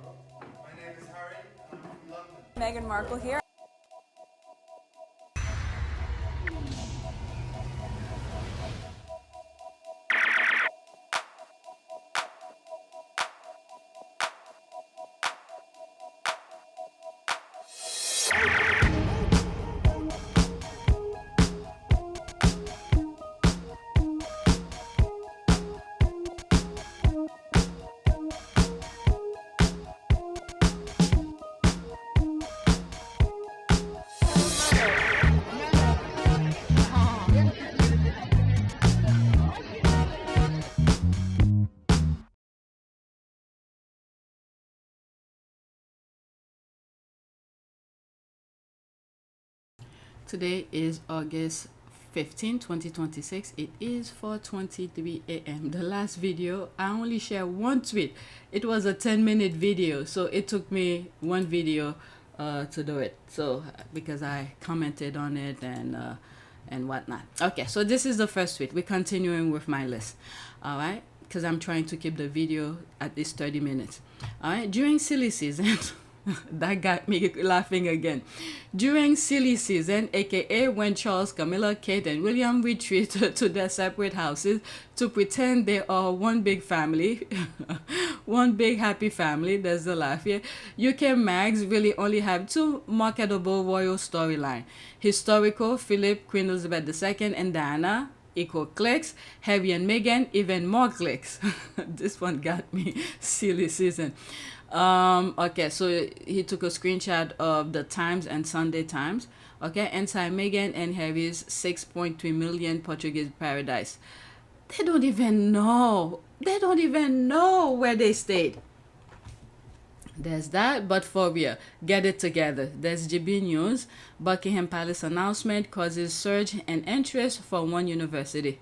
My name is Harry, and I'm from London. Meghan Markle here. Today is August 15, 2026. It is 4:23 a.m. The last video, I only shared one tweet. It was a 10-minute video, so it took me one video to do it. So because I commented on it and whatnot. Okay, so this is the first tweet. We're continuing with my list. All right, because I'm trying to keep the video at least 30 minutes. All right, during silly season. That got me laughing again. During silly season, aka when Charles, Camilla, Kate, and William retreat to their separate houses to pretend they are one big family, one big happy family, there's the laugh here. UK mags really only have two marketable royal storyline. Historical, Philip, Queen Elizabeth II, and Diana, equal clicks. Harry and Meghan, even more clicks. This one got me. Silly season. Okay, so he took a screenshot of the Times and Sunday Times. Okay, inside Meghan and Harry's 6.3 million Portuguese paradise. They don't even know. They don't even know where they stayed. There's that, but for real, get it together. There's GB News. Buckingham Palace announcement causes surge in interest for one university.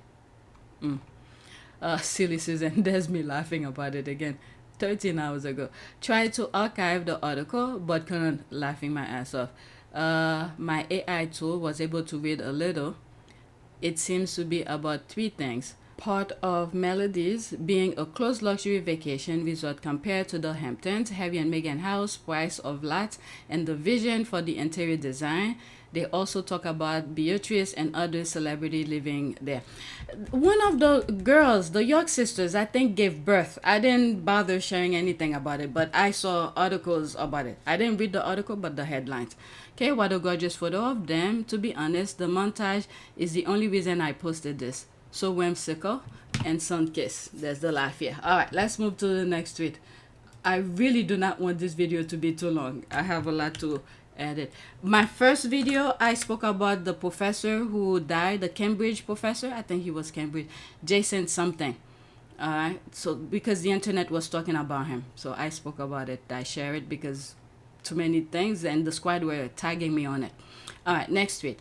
Silly season. There's me laughing about it again. 13 hours ago. Tried to archive the article, but couldn't, laughing my ass off. My AI tool was able to read a little. It seems to be about three things. Part of Melodies being a close luxury vacation resort compared to the Hamptons, Harry and Meghan house, price of lots, and the vision for the interior design. They also talk about Beatrice and other celebrity living there. One of the girls, the York sisters, I think gave birth. I didn't bother sharing anything about it, but I saw articles about it. I didn't read the article, but the headlines. Okay, what a gorgeous photo of them. To be honest, the montage is the only reason I posted this. So whimsical and sun kiss. There's the laugh here. All right, let's move to the next tweet. I really do not want this video to be too long. I have a lot to edit. My first video, I spoke about the professor who died, the Cambridge professor. I think he was Cambridge. Jason something. All right. So because the internet was talking about him, so I spoke about it. I share it because too many things, and the squad were tagging me on it. All right. Next tweet.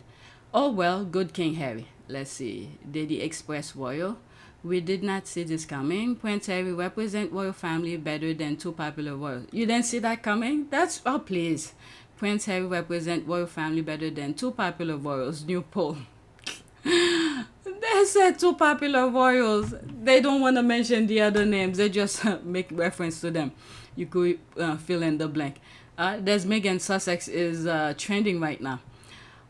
Oh well, good King Harry. Let's see. Did he express royal? We did not see this coming. Prince Harry represent royal family better than two popular royals. You didn't see that coming? That's, oh please. Prince Harry represent royal family better than two popular royals. New poll. They said two popular royals. They don't want to mention the other names. They just make reference to them. You could fill in the blank. There's Meghan. Sussex is trending right now.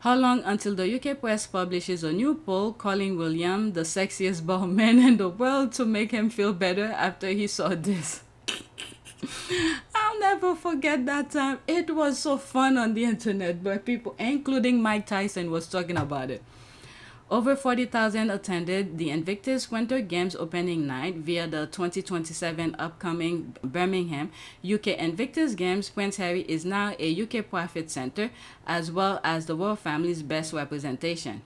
How long until the UK press publishes a new poll calling William the sexiest bald man in the world to make him feel better after he saw this? I'll never forget that time. It was so fun on the internet, but people, including Mike Tyson, was talking about it. Over 40,000 attended the Invictus Winter Games opening night via the 2027 upcoming Birmingham UK Invictus Games. Prince Harry is now a UK profit center as well as the royal family's best representation.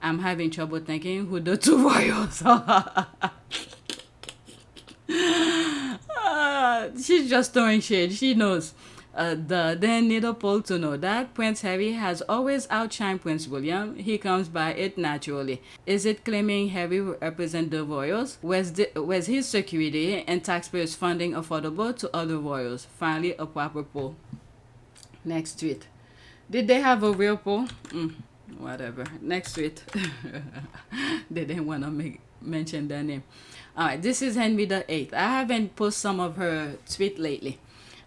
I'm having trouble thinking who the two royals are. She's just throwing shade. She knows. Then need a poll to know that Prince Harry has always outshined Prince William. He comes by it naturally. Is it claiming Harry will represent the royals? Was his security and taxpayers funding affordable to other royals? Finally, a proper poll. Next tweet. Did they have a real poll? Whatever. Next tweet. They didn't want to mention their name. All right, this is Henry VIII. I haven't posted some of her tweet lately.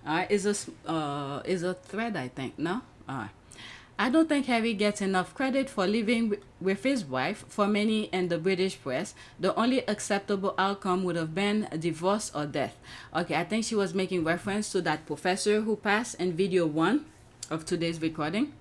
Is a thread, I think. No. All right. I don't think Harry gets enough credit for living with his wife. For many in the British press, the only acceptable outcome would have been divorce or death. Okay, I think she was making reference to that professor who passed in video one of today's recording.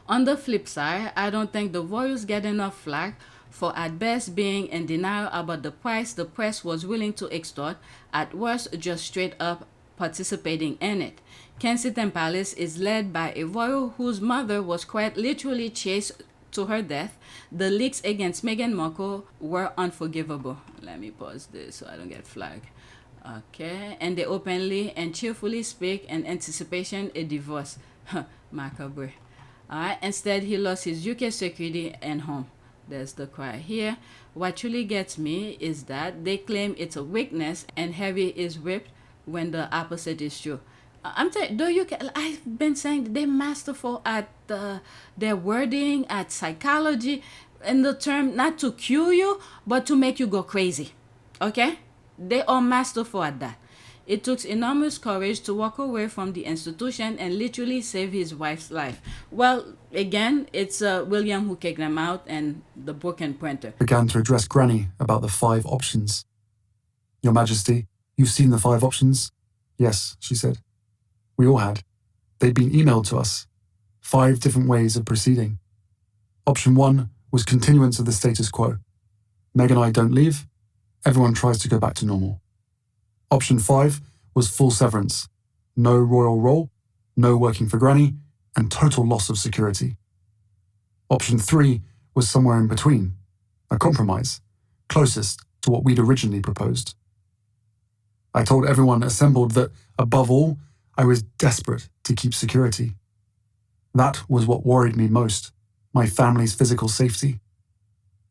On the flip side, I don't think the Royals get enough flack for at best being in denial about the price the press was willing to extort, at worst just straight up participating in it. Kensington Palace is led by a royal whose mother was quite literally chased to her death. The leaks against Meghan Markle were unforgivable. Let me pause this so I don't get flagged. Okay, and they openly and cheerfully speak in anticipation a divorce. Macabre. Alright, instead he lost his UK security and home. There's the cry here. What truly gets me is that they claim it's a weakness and Harry is ripped when the opposite is true. I'm telling you, I've been saying they're masterful at their wording, at psychology, in the term not to cue you, but to make you go crazy. Okay? They are masterful at that. It took enormous courage to walk away from the institution and literally save his wife's life. Well, again, it's William who kicked them out and the broken printer. Began to address Granny about the 5 options. Your Majesty, you've seen the 5 options? Yes, she said. We all had. They'd been emailed to us. 5 different ways of proceeding. Option 1 was continuance of the status quo. Meg and I don't leave. Everyone tries to go back to normal. Option 5 was full severance. No royal role, no working for Granny, and total loss of security. Option 3 was somewhere in between. A compromise, closest to what we'd originally proposed. I told everyone assembled that, above all, I was desperate to keep security. That was what worried me most, my family's physical safety.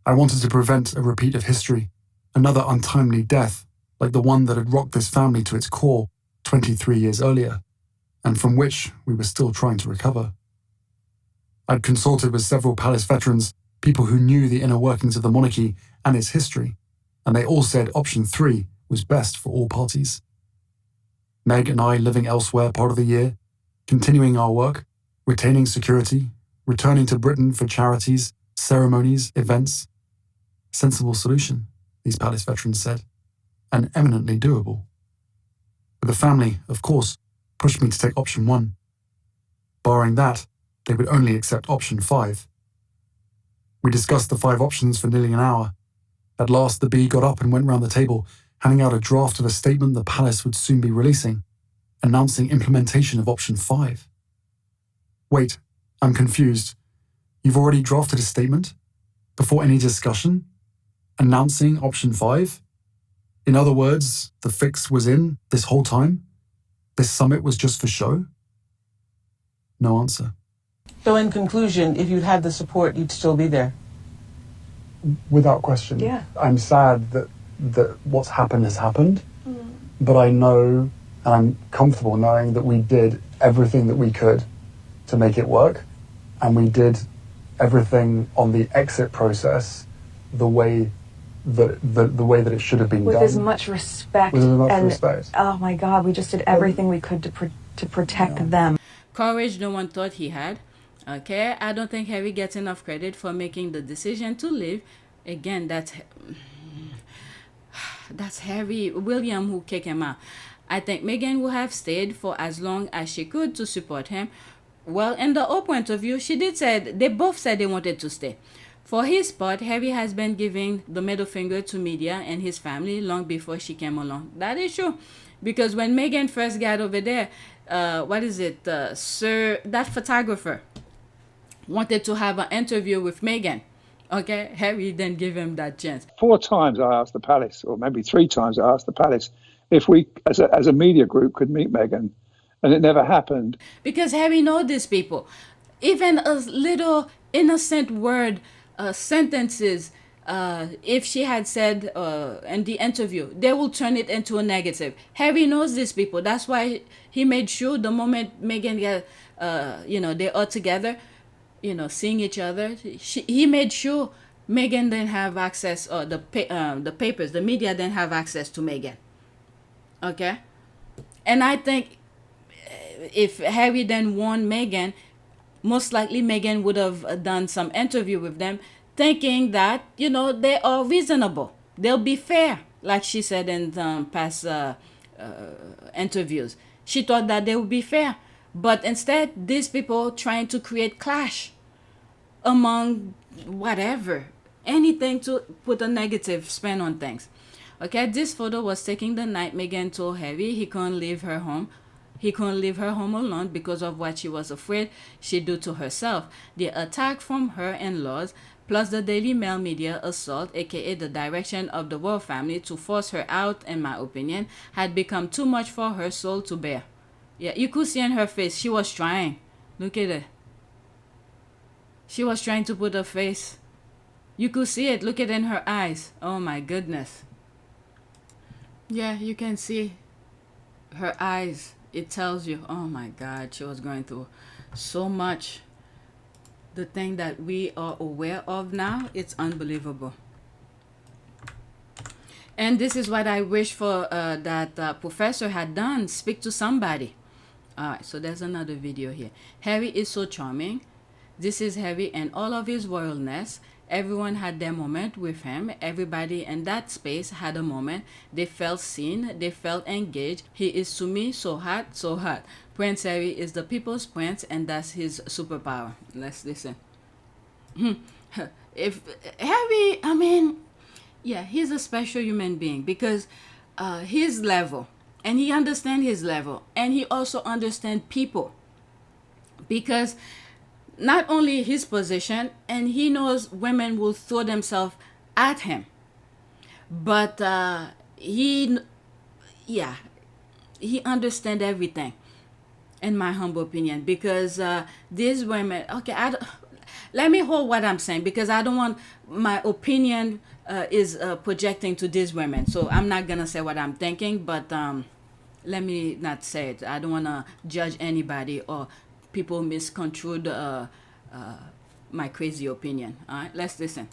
I wanted to prevent a repeat of history, another untimely death, like the one that had rocked this family to its core 23 years earlier, and from which we were still trying to recover. I'd consulted with several palace veterans, people who knew the inner workings of the monarchy and its history, and they all said option 3 was best for all parties. Meg and I living elsewhere part of the year, continuing our work, retaining security, returning to Britain for charities, ceremonies, events. Sensible solution, these palace veterans said, and eminently doable. But the family, of course, pushed me to take option 1. Barring that, they would only accept option 5. We discussed the 5 options for nearly an hour. At last, the bee got up and went round the table, handing out a draft of a statement the palace would soon be releasing, announcing implementation of option 5. Wait, I'm confused. You've already drafted a statement? Before any discussion? Announcing option 5? In other words, the fix was in this whole time? This summit was just for show? No answer. So in conclusion, if you'd had the support, you'd still be there? Without question. Yeah. I'm sad that what's happened has happened, but I know, and I'm comfortable knowing that we did everything that we could to make it work, and we did everything on the exit process the way that it should have been with done. As much respect. With as much and, respect. Oh my God, we just did everything we could to protect them. Courage no one thought he had. Okay, I don't think Harry gets enough credit for making the decision to leave. Again, that's Harry, William who kicked him out. I think Meghan would have stayed for as long as she could to support him. Well, in the whole point of view, they both said they wanted to stay. For his part, Harry has been giving the middle finger to media and his family long before she came along. That is true. Because when Meghan first got over there, that photographer wanted to have an interview with Meghan. Okay, Harry didn't give him that chance. 4 times I asked the palace, or maybe 3 times I asked the palace, if we, as a media group, could meet Meghan, and it never happened. Because Harry knows these people. Even a little innocent word, sentences, if she had said in the interview, they will turn it into a negative. Harry knows these people. That's why he made sure the moment Meghan got, they are together, seeing each other, he made sure Meghan didn't have access, or the papers, the media didn't have access to Meghan. Okay? And I think if Harry then warned Meghan, most likely Meghan would have done some interview with them, thinking that, you know, they are reasonable. They'll be fair, like she said in past interviews. She thought that they would be fair. But instead, these people trying to create clash among whatever, anything to put a negative spin on things. Okay, this photo was taken the night Meghan told Harry he couldn't leave her home. He couldn't leave her home alone because of what she was afraid she'd do to herself. The attack from her in-laws, plus the Daily Mail media assault, aka the direction of the royal family to force her out, in my opinion, had become too much for her soul to bear. Yeah, you could see in her face, she was trying. Look at it. She was trying to put her face. You could see it. Look at it in her eyes. Oh my goodness. Yeah, you can see her eyes. It tells you, oh my God, she was going through so much. The thing that we are aware of now, it's unbelievable. And this is what I wish for that professor had done. Speak to somebody. All right, so there's another video here. Harry is so charming. This is Harry and all of his royalness. Everyone had their moment with him. Everybody in that space had a moment. They felt seen. They felt engaged. He is to me so hot, so hot. Prince Harry is the people's prince, and that's his superpower. Let's listen. If Harry, I mean, yeah, he's a special human being because his level, and he understands his level, and he also understands people, because not only his position, and he knows women will throw themselves at him, but he understands everything, in my humble opinion, because these women, okay, let me hold what I'm saying, because I don't want my opinion is projecting to these women, so I'm not gonna say what I'm thinking, but let me not say it. I don't want to judge anybody or people misconstrued my crazy opinion. All right, let's listen.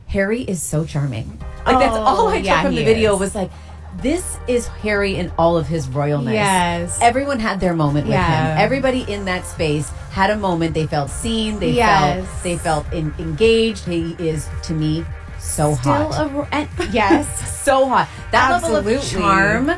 Harry is so charming. Like, that's all I took from the video was like, this is Harry in all of his royalness. Yes. Everyone had their moment with him. Everybody in that space had a moment. They felt seen. They felt engaged. He is, to me, so hot. Yes. So hot. That Absolutely. level of charm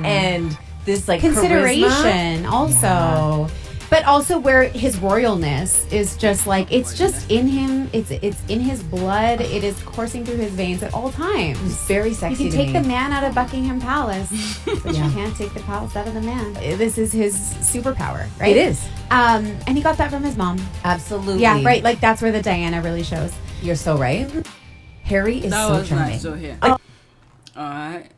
and this like consideration charisma. also. But also where his royalness is just like, it's just in him. It's in his blood. It is coursing through his veins at all times. It's very sexy. You can take the man out of Buckingham Palace, but you can't take the palace out of the man. This is his superpower, right? It is. And he got that from his mom. Absolutely. Yeah, right. Like, that's where the Diana really shows. You're so right. Harry is That so was charming. nice to hear. All right.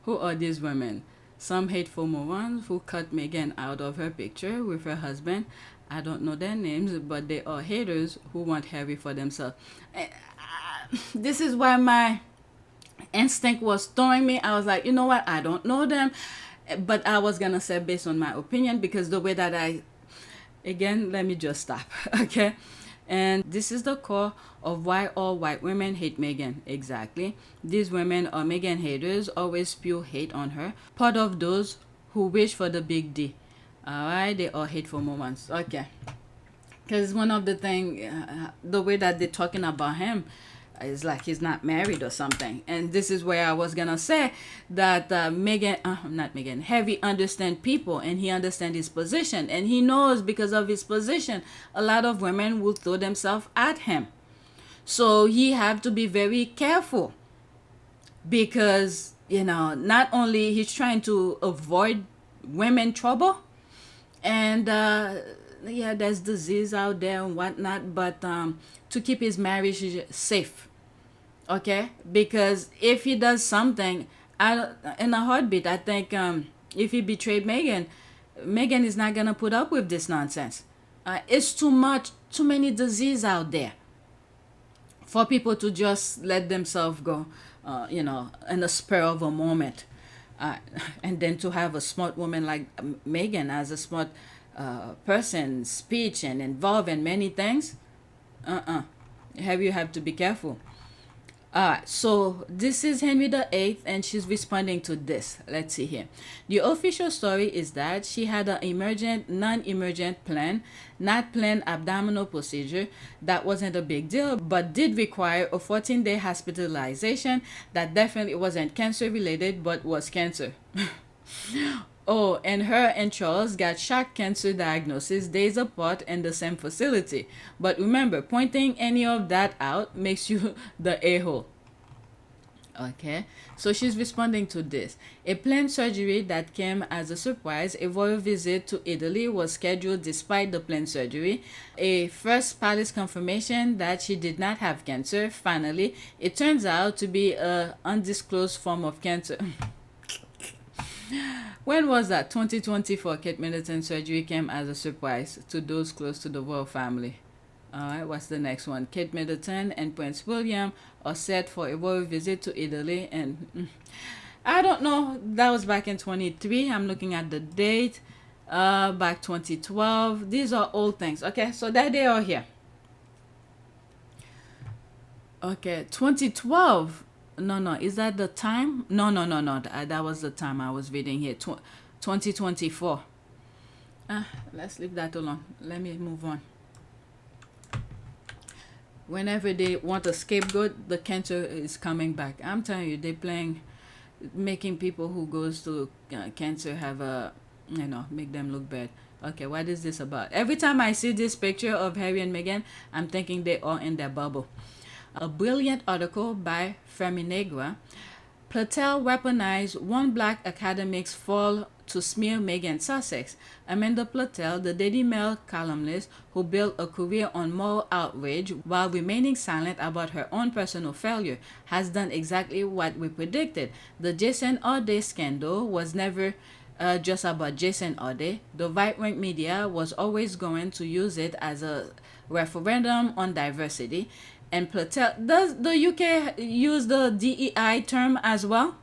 Who are these women? Some hateful morons who cut Meghan out of her picture with her husband. I don't know their names, but they are haters who want Harry for themselves. This is why my instinct was throwing me. I was like, you know what? I don't know them. But I was going to say based on my opinion, because the way that again, let me just stop. Okay? And this is the core of why all white women hate Meghan. Exactly. These women are Meghan haters, always spew hate on her. Part of those who wish for the big D. Alright, they are hateful moments. Okay. Because one of the thing, the way that they're talking about him is like he's not married or something. And this is where I was gonna say that Harry understands people, and he understands his position, and he knows because of his position a lot of women will throw themselves at him. So he have to be very careful, because not only he's trying to avoid women trouble, and there's disease out there and whatnot, but to keep his marriage safe. Okay, because if he does something in a heartbeat, I think if he betrayed Meghan is not gonna put up with this nonsense. It's too many disease out there for people to just let themselves go, in a spur of a moment, and then to have a smart woman like Meghan as a smart person, speech and involved in many things. You have to be careful. So this is Henry VIII, and she's responding to this. Let's see here. The official story is that she had an emergent, non-emergent plan, not planned abdominal procedure that wasn't a big deal, but did require a 14-day hospitalization that definitely wasn't cancer related, but was cancer. Oh, and her and Charles got shock cancer diagnosis days apart in the same facility. But remember, pointing any of that out makes you the a-hole. Okay, so she's responding to this. A planned surgery that came as a surprise. A royal visit to Italy was scheduled despite the planned surgery. A first palace confirmation that she did not have cancer. Finally, it turns out to be an undisclosed form of cancer. When was that? 2024. Kate Middleton surgery came as a surprise to those close to the royal family. Alright, what's the next one? Kate Middleton and Prince William are set for a royal visit to Italy, and I don't know, that was back in 23. I'm looking at the date. Back 2012. These are old things. Okay, so that they are here. Okay, 2012. No, is that the time? No, that was the time I was reading here. 2024. Let's leave that alone. Let me move on. Whenever they want a scapegoat, the cancer is coming back. I'm telling you, they're playing, making people who goes to cancer have a, make them look bad. Okay, what is this about? Every time I see this picture of Harry and Meghan, I'm thinking they are in their bubble. A brilliant article by Feminegra. Platel weaponized one black academic's fall to smear Meghan Sussex. Amanda Platel, the Daily Mail columnist who built a career on moral outrage while remaining silent about her own personal failure, has done exactly what we predicted. The Jason Audet scandal was never just about Jason Audet. The right-wing media was always going to use it as a referendum on diversity. And Platel, does the UK use the DEI term as well?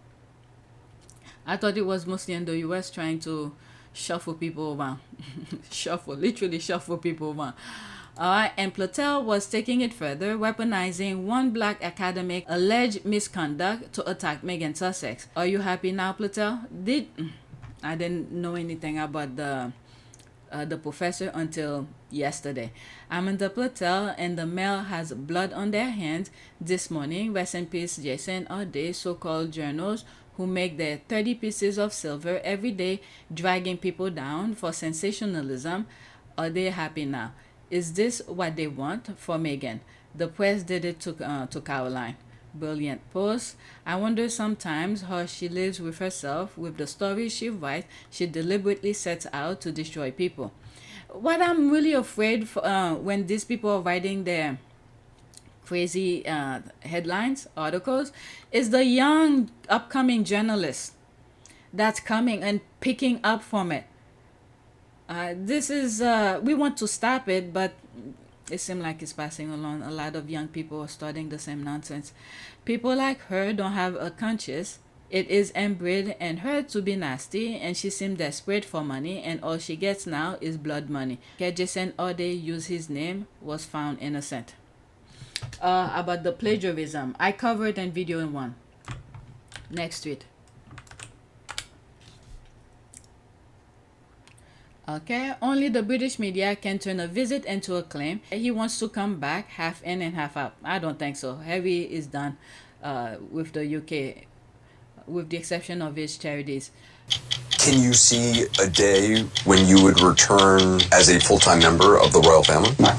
I thought it was mostly in the US trying to shuffle people around. Literally shuffle people around. And Platel was taking it further, weaponizing one black academic alleged misconduct to attack Meghan Sussex. Are you happy now, Platel? I didn't know anything about the professor until yesterday. Amanda Platel and the Mail has blood on their hands this morning. Rest in peace, Jason Audet, so-called journals who make their 30 pieces of silver every day, dragging people down for sensationalism. Are they happy now? Is this what they want for Meghan? The press did it to Caroline. Brilliant post. I wonder sometimes how she lives with herself. With the stories she writes, she deliberately sets out to destroy people. What I'm really afraid for, when these people are writing their crazy headlines, articles, is the young upcoming journalist that's coming and picking up from it. This is, we want to stop it, but it seems like it's passing along. A lot of young people are starting the same nonsense. People like her don't have a conscience. It is inbred in her to be nasty, and she seems desperate for money, and all she gets now is blood money. Jason Audet used his name, was found innocent. About the plagiarism, I covered in video 1. Next tweet. Okay, only the British media can turn a visit into a claim. He wants to come back half in and half out. I don't think so. Harry is done with the UK, with the exception of his charities. Can you see a day when you would return as a full-time member of the royal family? No.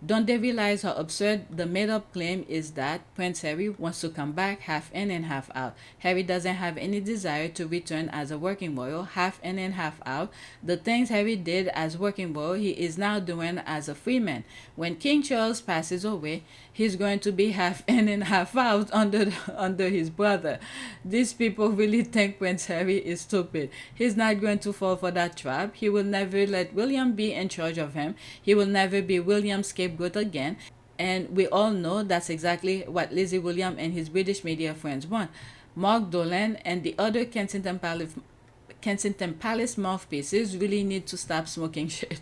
Don't they realize how absurd the made-up claim is that Prince Harry wants to come back half in and half out? Harry doesn't have any desire to return as a working royal, half in and half out. The things Harry did as working royal, he is now doing as a free man. When King Charles passes away, he's going to be half in and half out under his brother. These people really think Prince Harry is stupid. He's not going to fall for that trap. He will never let William be in charge of him. He will never be William's scapegoat again. And we all know that's exactly what Lizzie William and his British media friends want. Mark Dolan and the other Kensington Palace mouthpieces really need to stop smoking shit.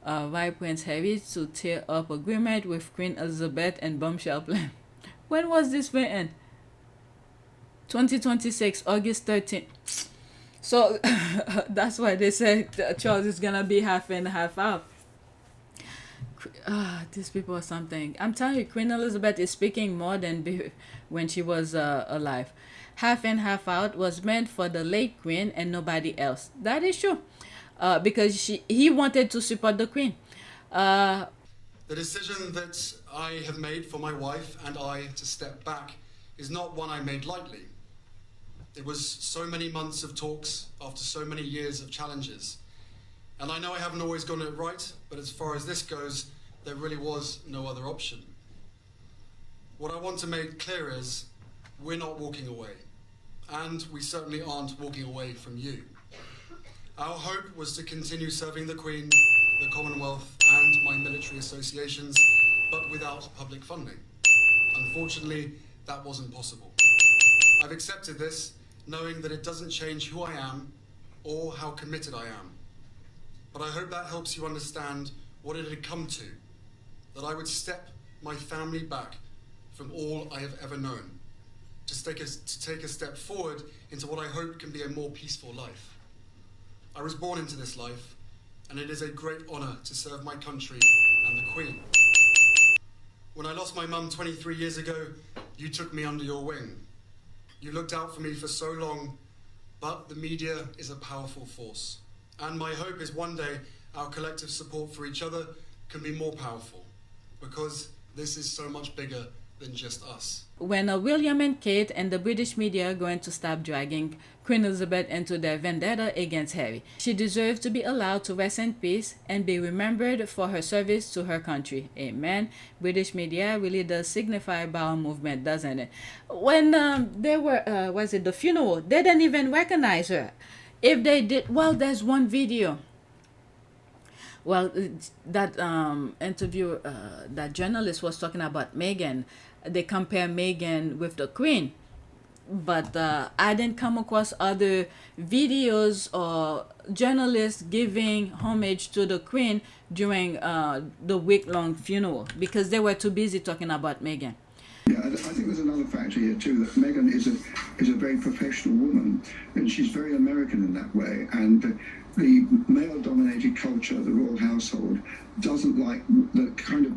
Why Prince Harry to tear up agreement with Queen Elizabeth and bombshell plan. When was this written? 2026, August 13th. So that's why they said Charles is gonna be half in, half out. These people are something. I'm telling you, Queen Elizabeth is speaking more than when she was alive. Half in, half out was meant for the late Queen and nobody else. That is true. Because he wanted to support the Queen. The decision that I have made for my wife and I to step back is not one I made lightly. It was so many months of talks after so many years of challenges. And I know I haven't always gotten it right, but as far as this goes, there really was no other option. What I want to make clear is we're not walking away, and we certainly aren't walking away from you. Our hope was to continue serving the Queen, the Commonwealth, and my military associations, but without public funding. Unfortunately, that wasn't possible. I've accepted this, knowing that it doesn't change who I am or how committed I am. But I hope that helps you understand what it had come to, that I would step my family back from all I have ever known, to take a step forward into what I hope can be a more peaceful life. I was born into this life, and it is a great honour to serve my country and the Queen. When I lost my mum 23 years ago, you took me under your wing. You looked out for me for so long, but the media is a powerful force. And my hope is one day our collective support for each other can be more powerful, because this is so much bigger than just us. When William and Kate and the British media are going to stop dragging Queen Elizabeth into their vendetta against Harry, she deserves to be allowed to rest in peace and be remembered for her service to her country. Amen. British media really does signify bowel movement, doesn't it? When they were, was it the funeral? They didn't even recognize her. If they did, well, there's one video. Well, that interview, that journalist was talking about Meghan. They compare Meghan with the Queen. But I didn't come across other videos or journalists giving homage to the Queen during the week-long funeral because they were too busy talking about Meghan. Yeah, I think there's another factor here too, that Meghan is a very professional woman, and she's very American in that way. And the male-dominated culture, the royal household, doesn't like the kind of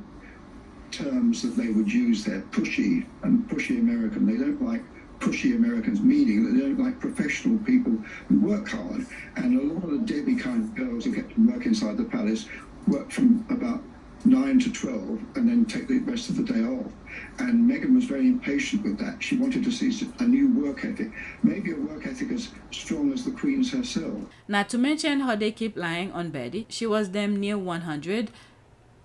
terms that they would use there, pushy and pushy American. They don't like pushy Americans, meaning that they don't like professional people who work hard. And a lot of the Debbie kind of girls who get to work inside the palace work from about 9 to 12 and then take the rest of the day off. And Meghan was very impatient with that. She wanted to see a new work ethic, maybe a work ethic as strong as the Queen's herself. Not to mention how they keep lying on Betty. She was damn near 100.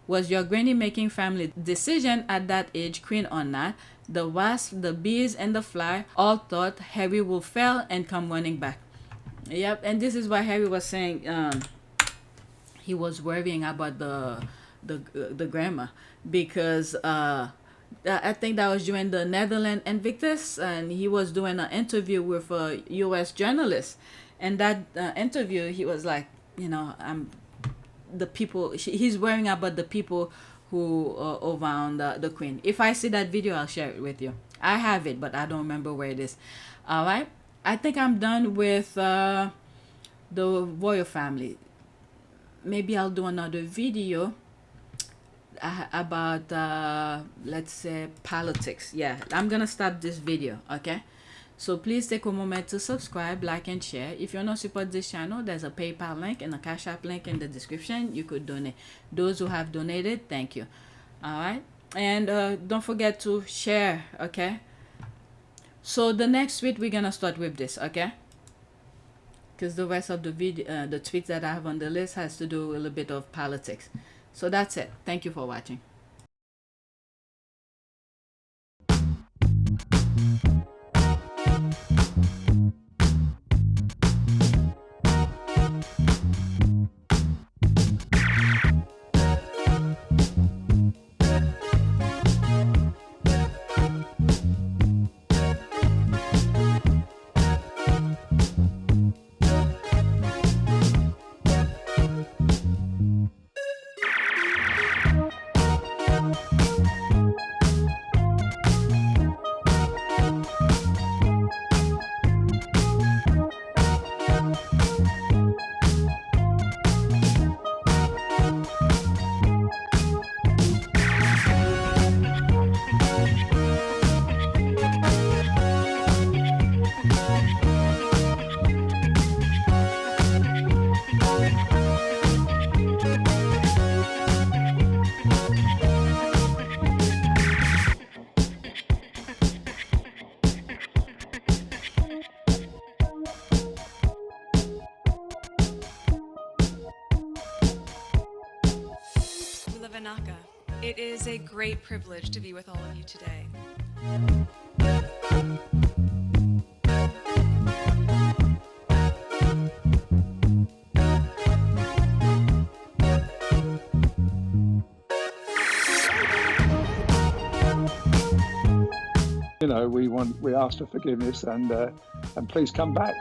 Was your granny making family decision at that age, Queen or not? The wasp, the bees, and the fly all thought Harry will fail and come running back. Yep, and this is why Harry was saying he was worrying about the grammar, because I think that was during the Netherlands Invictus, and he was doing an interview with a U.S. journalist, and that interview he was like, the people, he's worrying about the people who around the Queen. If I see that video, I'll share it with you. I have it, but I don't remember where it is. All right, I think I'm done with the royal family. Maybe I'll do another video about let's say politics. Yeah, I'm gonna stop this video. Okay, so please take a moment to subscribe, like, and share. If you want to support this channel, there's a PayPal link and a Cash App link in the description. You could donate. Those who have donated, thank you. All right, and don't forget to share. Okay, so the next week we're gonna start with this. Okay, because the rest of the video, the tweets that I have on the list has to do with a little bit of politics. So that's it. Thank you for watching. It is a great privilege to be with all of you today. You know, we ask for forgiveness and please come back.